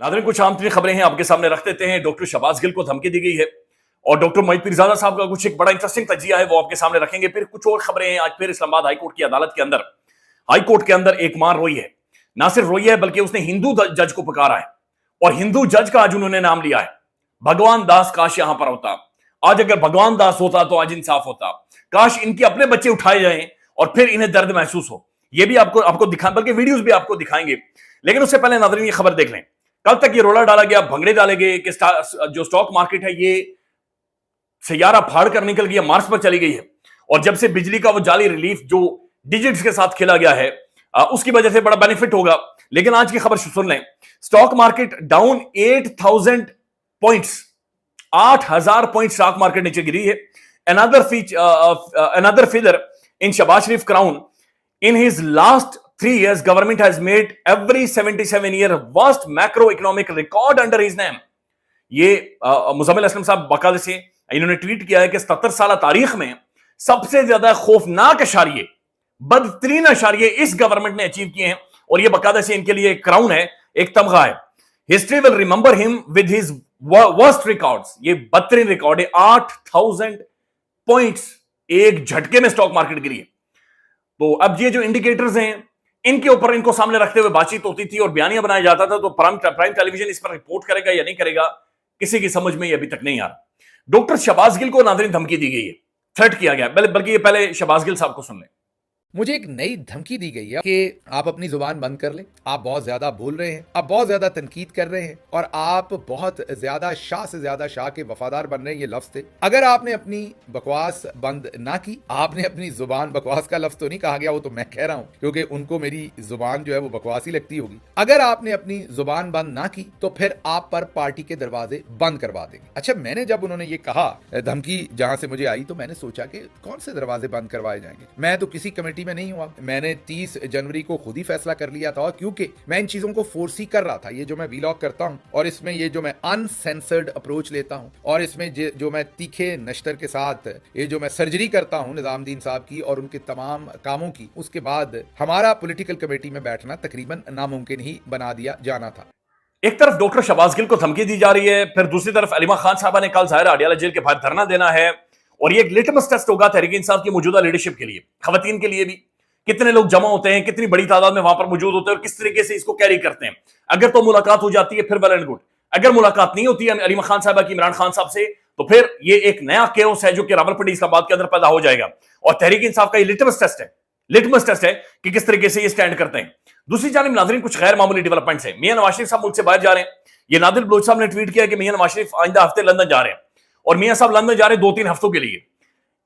नाज़रीन, कुछ आम तरीन खबरें हैं आपके सामने रख देते हैं। डॉक्टर शहबाज गिल को धमकी दी गई है और डॉक्टर मोहित पीरजादा साहब का कुछ एक बड़ा इंटरेस्टिंग तजिया है, वो आपके सामने रखेंगे। फिर कुछ और खबरें हैं। आज फिर इस्लामाबाद हाईकोर्ट की अदालत के अंदर, हाईकोर्ट के अंदर एक मां रोई है। ना सिर्फ रोई है बल्कि उसने हिंदू जज को पुकारा है और हिंदू जज का आज उन्होंने नाम लिया है। भगवान दास काश यहां पर होता, आज अगर भगवान दास होता तो आज इंसाफ होता। काश इनके अपने बच्चे उठाए जाएं और फिर इन्हें दर्द महसूस हो। ये भी आपको दिखा, बल्कि वीडियोस भी आपको दिखाएंगे। लेकिन उससे पहले नाज़रीन ये खबर देख लें। कल तक ये रोला डाला गया, भंगड़े डाले गए कि जो स्टॉक मार्केट है ये सैयारा फाड़ कर निकल गया, मार्स पर चली गई है। और जब से बिजली का वो जाली रिलीफ जो डिजिट्स के साथ खेला गया है, उसकी वजह से बड़ा बेनिफिट होगा। लेकिन आज की खबर सुन लें। Stock market down 8000 points, 8000 point stock market नीचे गिरी है। another figure in Shahbaz Sharif crown. In his last 3 years, government has made every 77-year worst macroeconomic record under his name. ये मुज़म्मिल असलम साहब बाकायदे से इन्होंने ट्वीट किया है कि 77 साल तारीख में सबसे ज्यादा खौफनाक अशारिये, बदतरीन अशारिये इस गवर्नमेंट ने अचीव किए हैं। और ये बाकायदे से इनके लिए एक क्राउन है, एक तमगा है। History will remember him with his worst records. ये बदतरीन रिकॉर्ड है, 8000 पॉइंट्स एक झटके में स्टॉक मार्केट गिरी है। तो अब ये जो इंडिकेटर्स हैं, इनके ऊपर इनको सामने रखते हुए बातचीत होती थी और बयानियां बनाया जाता था। तो प्राइम टेलीविजन इस पर रिपोर्ट करेगा या नहीं करेगा, किसी की समझ में ये अभी तक नहीं आ रहा। डॉक्टर शहबाज गिल को नाज़रीन धमकी दी गई है, थ्रेट किया गया, बल्कि ये पहले शहबाज गिल साहब को सुन लें। मुझे एक नई धमकी दी गई है कि आप अपनी जुबान बंद कर लें, आप बहुत ज्यादा बोल रहे हैं, आप बहुत ज्यादा तनकीद कर रहे हैं और आप बहुत ज्यादा शाह से ज्यादा शाह के वफादार बन रहे हैं। ये लफ्ज थे। अगर आपने अपनी बकवास बंद ना की, आपने अपनी जुबान, बकवास का लफ्ज तो नहीं कहा गया, वो तो मैं कह रहा हूं क्योंकि उनको मेरी जुबान जो है वो बकवास ही लगती होगी। अगर आपने अपनी जुबान बंद ना की तो फिर आप पर पार्टी के दरवाजे बंद करवा देंगे। अच्छा, मैंने जब उन्होंने ये कहा, धमकी जहां से मुझे आई, तो मैंने सोचा कि कौन से दरवाजे बंद करवाए जाएंगे। मैं तो किसी कमेटी में नहीं हुआ। मैंने 30 जनवरी को खुद ही फैसला कर लिया था, क्योंकि मैं इन चीजों को फोर्स ही कर रहा था। ये जो मैं वीलॉग करता हूं और इसमें ये जो मैं अनसेंसर्ड अप्रोच लेता हूं और इसमें जो मैं तीखे नश्तर के साथ ये जो मैं सर्जरी करता हूं निजामुद्दीन साहब की और उनके तमाम कामों की, उसके बाद हमारा पॉलिटिकल कमेटी में बैठना तकरीबन नामुमकिन ही बना दिया जाना था। एक तरफ डॉक्टर शहबाज गिल को धमकी दी जा रही है, फिर दूसरी तरफ अलीमा खान साहबा ने कल ज़ाहिर अडियाला जेल के बाहर धरना देना है। और ये एक लिटमस टेस्ट होगा तहरीक इंसाफ की मौजूदा लीडरशिप के लिए, खवातीन के लिए भी। कितने लोग जमा होते हैं, कितनी बड़ी तादाद में वहां पर मौजूद होते हैं और किस तरीके से इसको कैरी करते हैं। अगर तो मुलाकात हो जाती है फिर वेल एंड गुड, अगर मुलाकात नहीं होती है अलीमा खान साहबा की इमरान खान साहब से, तो फिर ये एक नया केओस है जो कि रावलपिंडी इस्लामाबाद के अंदर पैदा हो जाएगा। और तहरीक इंसाफ का ये लिटमस टेस्ट है कि किस तरीके से ये स्टैंड करते हैं। दूसरी जानिब नाज़रीन, कुछ गैर मामूली डेवलपमेंट्स हैं। मियां नवाज शरीफ साहब मुल्क से बाहर जा रहे हैं। ये नादिर बलोच साहब ने ट्वीट किया कि मियां नवाज शरीफ आइंदा हफ्ते लंदन जा रहे हैं और मियां साहब लंदन जा रहे हैं 2-3 हफ्तों के लिए।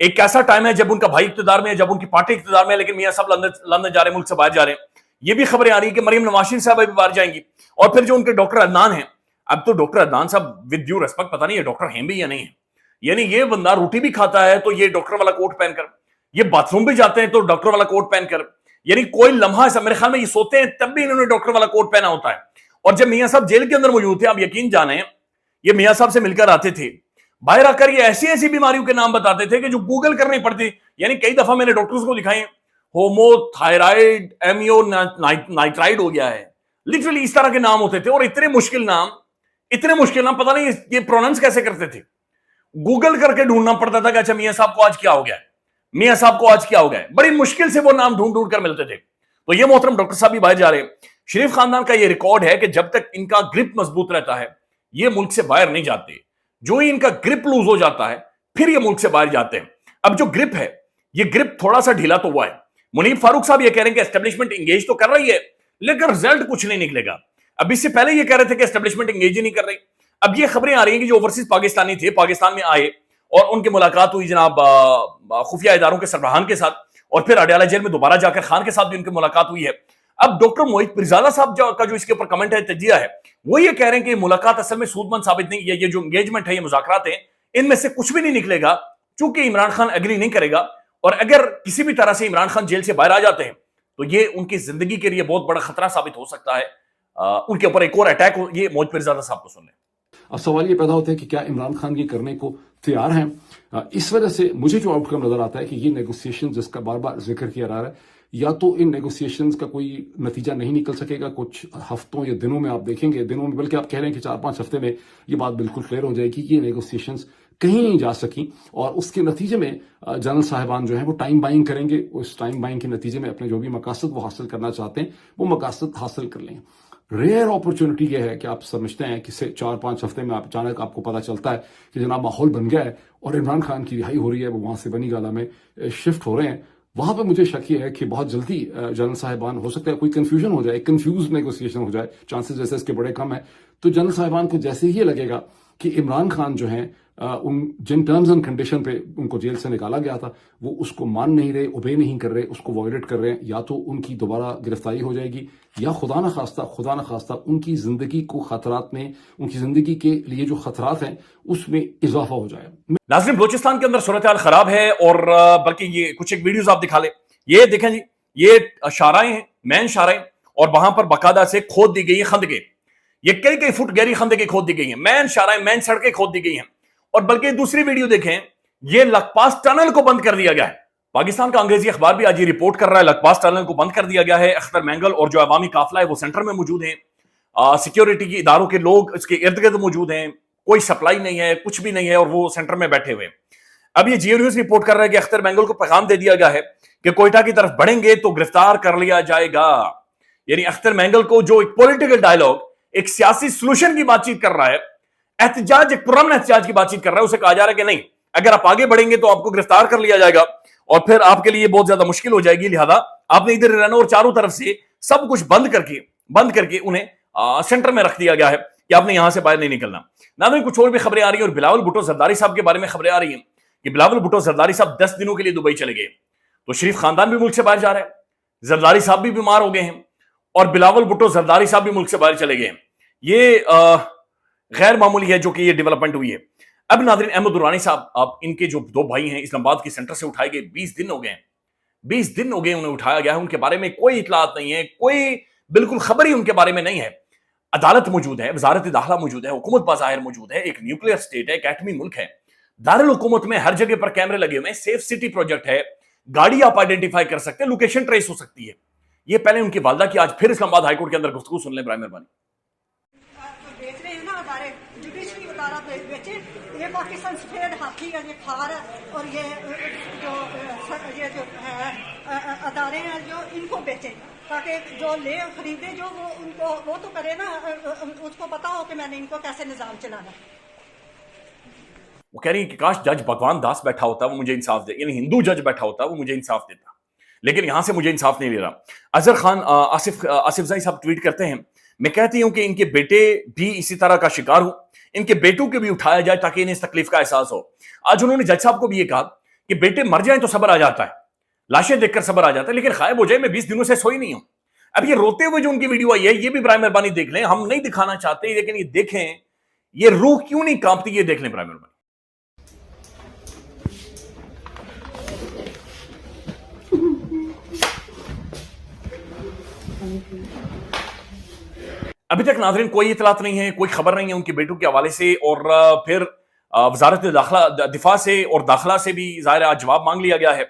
एक ऐसा टाइम है जब उनका भाई इख्तिदार में है, जब उनकी पार्टी इख्तिदार में है, लेकिन मियां साहब लंदन जा रहे हैं, मुल्क से बाहर जा रहे हैं। ये भी खबरें आ रही है कि मरियम नवाज शरीफ साहब भी बाहर जाएंगी। और फिर जो उनके डॉक्टर अदनान हैं, अब तो डॉक्टर अदनान साहब विद ड्यू रिस्पेक्ट, पता नहीं है डॉक्टर हैं भी या नहीं है। यानी ये बंदा रोटी भी खाता है तो ये डॉक्टर वाला कोट पहनकर, ये बाथरूम भी जाते हैं तो डॉक्टर वाला कोट पहनकर, यानी कोई लम्हा ऐसा, मेरे ख्याल में ये सोते हैं तब भी इन्होंने डॉक्टर वाला कोट पहना होता है। और जब मियां साहब जेल के अंदर मौजूद थे, आप यकीन जाने, ये मियां साहब से मिलकर आते थे, बाहर आकर ये ऐसी ऐसी बीमारियों के नाम बताते थे कि जो गूगल करनी पड़ती। यानी कई दफा मैंने डॉक्टर्स को दिखाई, होमोथायराइड एमियो नाइट्राइड हो गया है, लिटरली इस तरह के नाम होते थे। और इतने मुश्किल नाम, पता नहीं ये प्रोनाउंस कैसे करते थे। गूगल करके ढूंढना पड़ता था कि अच्छा मियां साहब को आज क्या हो गया है, मियां साहब को आज क्या हो गया है। बड़ी मुश्किल से वो नाम ढूंढ कर मिलते थे। तो ये मोहतरम डॉक्टर साहब भी बाहर जा रहे हैं। शरीफ खानदान का ये रिकॉर्ड है कि जब तक इनका ग्रिप मजबूत रहता है ये मुल्क से बाहर नहीं जाते। जो ही इनका ग्रिप लूज हो जाता है फिर ये मुल्क से बाहर जाते हैं। अब जो ग्रिप है, ये ग्रिप थोड़ा सा ढीला तो हुआ है। मुनीब फारूक साहब ये कह रहे हैं कि एस्टेब्लिशमेंट इंगेज तो कर रही है लेकिन रिजल्ट कुछ नहीं निकलेगा। अब इससे पहले ये कह रहे थे कि एस्टेब्लिशमेंट इंगेज ही नहीं कर रही। अब ये खबरें आ रही हैं कि जो ओवरसीज पाकिस्तानी थे, पाकिस्तान में आए और उनकी मुलाकात हुई जनाब खुफिया इदारों के सरबराहान के साथ, और फिर अडियाला जेल में दोबारा जाकर खान के साथ भी उनकी मुलाकात हुई है। अब डॉक्टर मोहित पीरजादा साहब का जो इसके ऊपर कमेंट है, तजिया है, वो ये कह रहे हैं कि मुलाकात असल में सूदमंद साबित नहीं, ये जो एंगेजमेंट है, ये मुज़ाकरात हैं, इनमें से कुछ भी नहीं निकलेगा चूंकि इमरान खान एग्री नहीं करेगा। और अगर किसी भी तरह से इमरान खान जेल से बाहर आ जाते हैं तो ये उनकी जिंदगी के लिए बहुत बड़ा खतरा साबित हो सकता है। उनके ऊपर एक और अटैक हो। ये मोहित पीरजादा साहब को सुन लें। अब सवाल ये पैदा होता है कि क्या इमरान खान ये करने को तैयार हैं। इस वजह से मुझे जो आउटकम नजर आता है कि ये नेगोशिएशन जिसका बार बार जिक्र किया जा रहा है, या तो इन नेगोशिएशंस का कोई नतीजा नहीं निकल सकेगा कुछ हफ्तों या दिनों में, आप देखेंगे दिनों में, बल्कि आप कह रहे हैं कि 4-5 हफ्ते में ये बात बिल्कुल क्लियर हो जाएगी कि ये नेगोशिएशंस कहीं नहीं जा सकी, और उसके नतीजे में जनरल साहिबान जो है वो टाइम बाइंग करेंगे। उस टाइम बाइंग के नतीजे में अपने जो भी मकासद वो हासिल करना चाहते हैं वो मकासद हासिल कर लें। रेयर अपॉर्चुनिटी ये है कि आप समझते हैं कि 4-5 हफ्ते में अचानक आपको पता चलता है कि जनाब माहौल बन गया है और इमरान खान की रिहाई हो रही है, वो वहां से बनी गाला में शिफ्ट हो रहे हैं। वहां पर मुझे शक ये है कि बहुत जल्दी जनरल साहिबान, हो सकता है कोई कंफ्यूजन हो जाए, कंफ्यूज नेगोशिएशन हो जाए, चांसेस जैसे इसके बड़े कम है। तो जनरल साहिबान को जैसे ही लगेगा कि इमरान खान जो है उन जिन टर्म्स एंड कंडीशन पे उनको जेल से निकाला गया था वो उसको मान नहीं रहे, ओबे नहीं कर रहे, उसको वॉयलेट कर रहे हैं, या तो उनकी दोबारा गिरफ्तारी हो जाएगी या खुदा न खास्ता उनकी जिंदगी को खतरात में, उनकी जिंदगी के लिए जो खतरात हैं उसमें इजाफा हो जाए। नाज़रीन, बलूचिस्तान के अंदर सूरत हाल खराब है, और बल्कि ये कुछ एक वीडियोस आप दिखा ले, ये देखें जी, ये शाराएं हैं, मैन शाराएं, और वहां पर बाकायदा से खोद दी गई है खंदकें, ये कई फुट गहरी खंदकें खोद दी गई हैं, मैन शाराएं, मैन सड़कें खोद दी गई हैं। और बल्कि दूसरी वीडियो देखें, ये लखपास टनल को बंद कर दिया गया है। पाकिस्तान का अंग्रेजी अखबार भी आज ये रिपोर्ट कर रहा है, लखपास टनल को बंद कर दिया गया है। अख्तर मैंगल और जो अवामी काफिला है वो सेंटर में मौजूद है, सिक्योरिटी की इदारों के लोग इसके इर्द गिर्द मौजूद हैं, कोई सप्लाई नहीं है, कुछ भी नहीं है, और वो सेंटर में बैठे हुए हैं। अब ये जियो न्यूज रिपोर्ट कर रहा है कि अख्तर मैंगल को पैगाम दे दिया गया है कि कोयटा की तरफ बढ़ेंगे तो गिरफ्तार कर लिया जाएगा। यानी अख्तर मैंगल को, जो एक पॉलिटिकल डायलॉग, एक सियासी सोल्यूशन की बातचीत कर रहा है, एहतजाज, एक पुरअमन एहतजाज की बातचीत कर रहा है, उसे कहा जा रहा है कि नहीं, अगर आप आगे बढ़ेंगे तो आपको गिरफ्तार कर लिया जाएगा और फिर आपके लिए बहुत ज्यादा मुश्किल हो जाएगी, लिहाजा आपने इधर रहना, और चारों तरफ से सब कुछ बंद करके उन्हें सेंटर में रख दिया गया है कि आपने यहां से बाहर नहीं निकलना। नाज़रीन, कुछ और भी खबरें आ रही हैं, और बिलावल भुट्टो जरदारी साहब के बारे में खबरें आ रही हैं कि बिलावल भुट्टो जरदारी साहब 10 दिनों के लिए दुबई चले गए। तो शरीफ खानदान भी मुल्क से बाहर जा रहा है, जरदारी साहब भी बीमार हो गए हैं, और बिलावल भुट्टो जरदारी साहब भी मुल्क से बाहर चले गए हैं। ये गैर मामूली है जो कि ये डेवलपमेंट हुई है। अब नाज़रीन, अहमद दुरानी साहब, आप इनके जो 2 भाई हैं, इस्लामाबाद के सेंटर से उठाए गए, 20 दिन हो गए, 20 दिन हो गए उन्हें उठाया गया है, उनके बारे में कोई इतलात नहीं है, कोई बिल्कुल खबर ही उनके बारे में नहीं है। अदालत मौजूद है, वजारत दाखिला मौजूद है, हुकूमत बाज़ाहिर मौजूद है, एक न्यूक्लियर स्टेट है, एक एटमी मुल्क है, दारुल हुकूमत में हर जगह पर कैमरे लगे हुए हैं, सेफ सिटी प्रोजेक्ट है, गाड़ी आप आइडेंटिफाई कर सकते हैं, लोकेशन ट्रेस हो सकती है। ये पहले उनकी वालदा की, आज फिर इस्लामाबाद हाईकोर्ट के अंदर गुफ्तगू सुन लें, ब्राइम मेहरबानी। ये पाकिस्तान सफेद हाथी का ये खार है, और ये जो है अदारे हैं जो इनको बेचे, ताकि जो ले खरीदे जो वो उनको वो तो करे ना, उसको पता हो कि मैंने इनको कैसे निजाम चलाना। वो कह रही है कि काश जज भगवान दास बैठा होता, वो मुझे इंसाफ दे, यानी हिंदू जज बैठा होता, वो मुझे इंसाफ देता, लेकिन यहां से मुझे इंसाफ नहीं दे रहा। अजहर खान आसिफ जाई साहब ट्वीट करते हैं, मैं कहती हूं कि इनके बेटे भी इसी तरह का शिकार हो, इनके बेटों के भी उठाया जाए ताकि इन्हें इस तकलीफ का एहसास हो। आज उन्होंने जज साहब को भी ये कहा कि बेटे मर जाए तो सब्र आ जाता है, लाशें देखकर सब्र आ जाता है, लेकिन गायब हो जाए, मैं 20 दिनों से सोई नहीं हूं। अब ये रोते हुए जो उनकी वीडियो आई है, ये भी ब्राइम मेहरबानी देख लें, हम नहीं दिखाना चाहते, लेकिन ये देखें, ये रूह क्यों नहीं कांपती, ये देख लें ब्राइम मेहरबानी। अभी तक नाज़रीन कोई इतलात नहीं है, कोई खबर नहीं है उनके बेटों के हवाले से, और फिर वजारत दिफा से और दाखिला से भी ज़ाहिर आज जवाब मांग लिया गया है।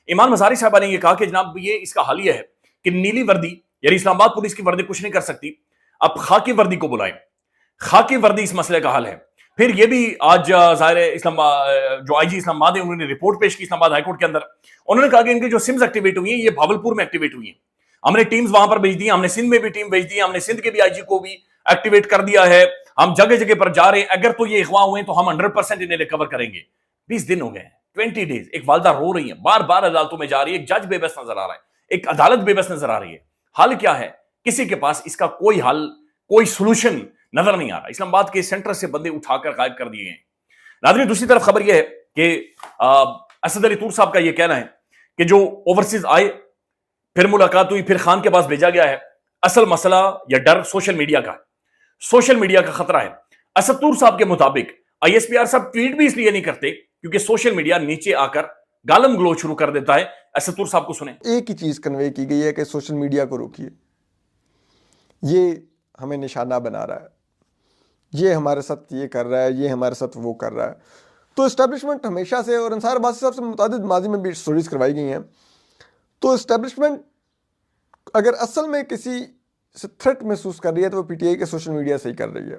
ईमान मज़ारी साहबा ने यह कहा कि जनाब ये इसका हल यह है कि नीली वर्दी, यानी इस्लामाबाद पुलिस की वर्दी कुछ नहीं कर सकती, अब खाकी वर्दी को बुलाएं, खाकी वर्दी इस मसले का हल है। फिर ये भी आज ज़ाहिर जो IG इस्लामाबाद है, उन्होंने रिपोर्ट पेश की इस्लामाबाद हाईकोर्ट के अंदर, उन्होंने कहा कि इनकी जो सिम्स एक्टिवेट हुई है ये भावलपुर में एक्टिवेट हुई है, हमने टीम्स वहां पर भेज दी, हमने सिंध में भी टीम भेज दी, हमने सिंध के भी IG को भी एक्टिवेट कर दिया है, हम जगह जगह पर जा रहे हैं, अगर तो ये अगवा हुए तो हम 100% इन्हें रिकवर करेंगे। 20 दिन हो गए, 20 डेज, एक वालदा रो रही है, बार बार अदालतों में जा रही है, एक जज बेबस नजर आ रहा है, एक अदालत बेबस नजर आ रही है। हल क्या है? किसी के पास इसका कोई हल, कोई सोल्यूशन नजर नहीं आ रहा। इस्लामाबाद के सेंटर से बंदे उठाकर गायब कर दिए हैं। नाज़रीन, दूसरी तरफ खबर यह है कि असद अली तूर साहब का यह कहना है कि जो ओवरसीज आए, फिर मुलाकात हुई, फिर खान के पास भेजा गया है, असल मसला या डर सोशल मीडिया का है, सोशल मीडिया का खतरा है। असद तूर साहब के मुताबिक ISPR साहब ट्वीट भी इसलिए नहीं करते क्योंकि सोशल मीडिया नीचे आकर गालम गलोच शुरू कर देता है। असद तूर साहब को सुने। एक ही चीज कन्वे की गई है कि सोशल मीडिया को रोकिए, ये हमें निशाना बना रहा है, ये हमारे साथ ये कर रहा है, ये हमारे साथ वो कर रहा है। तो इस्टेब्लिशमेंट हमेशा से, और अंसार अब्बासी साहब से मुतादिद माजी में भी स्टोरीज करवाई गई हैं, तो इस्टेब्लिशमेंट اگر اصل میں کسی سے تھریٹ محسوس کر رہی ہے تو وہ پی ٹی آئی کے سوشل میڈیا سے ہی کر رہی ہے.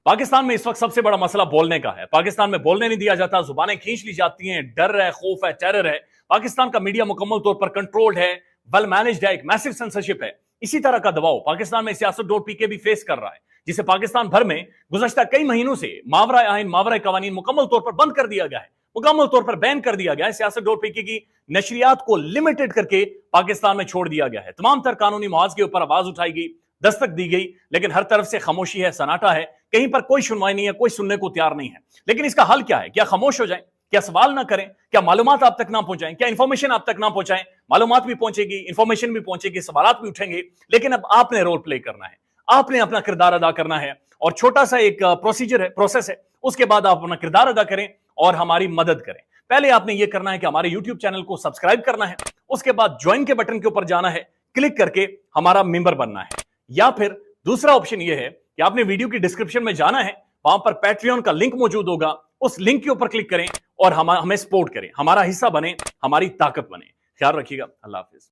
پاکستان میں اس وقت سب سے بڑا مسئلہ بولنے کا ہے. پاکستان میں بولنے نہیں دیا جاتا, زبانیں کھینچ لی جاتی ہیں, ڈر ہے, خوف ہے, ٹیرر ہے. پاکستان کا میڈیا مکمل طور پر کنٹرولڈ ہے, ویل مینجڈ ہے, ایک میسو سینسرشپ ہے. اسی طرح کا دباؤ پاکستان میں سیاست.pk بھی فیس کر رہا ہے, جسے پاکستان بھر میں گزشتہ کئی مہینوں سے ماورائے آئین, ماورائے قوانین مکمل طور پر بند کر دیا گیا ہے, مکمل طور پر بین کر دیا گیا ہے. سیاست.pk کی نشریات کو لمیٹڈ کر کے پاکستان میں چھوڑ دیا گیا ہے. تمام تر قانونی محاذ کے اوپر آواز اٹھائی گئی, دستک دی گئی, لیکن ہر طرف سے خاموشی ہے, سناٹا ہے, کہیں پر کوئی سنوائی نہیں ہے, کوئی سننے کو تیار نہیں ہے. لیکن اس کا حل کیا ہے؟ کیا خاموش ہو جائیں؟ کیا سوال نہ کریں؟ کیا معلومات آپ تک نہ پہنچائیں؟ کیا انفارمیشن آپ تک نہ پہنچائیں؟ معلومات بھی پہنچے گی, انفارمیشن بھی پہنچے گی, سوالات بھی اٹھیں گے, لیکن اب آپ نے رول پلے کرنا ہے, آپ نے اپنا کردار ادا کرنا ہے. اور چھوٹا سا ایک پروسیجر ہے, پروسیس ہے, اس کے بعد آپ اپنا کردار ادا کریں اور ہماری مدد کریں. پہلے آپ نے یہ کرنا ہے کہ ہمارے یوٹیوب چینل کو سبسکرائب کرنا ہے, اس کے بعد جوائن کے بٹن کے اوپر جانا ہے, کلک کر کے ہمارا ممبر بننا ہے. یا پھر دوسرا آپشن یہ ہے کہ آپ نے ویڈیو کی ڈسکرپشن میں جانا ہے, وہاں پر پیٹریون کا لنک موجود ہوگا, اس لنک کے اوپر کلک کریں اور ہمیں سپورٹ کریں, ہمارا حصہ بنیں, ہماری طاقت بنیں. خیال رکھیے گا. اللہ حافظ.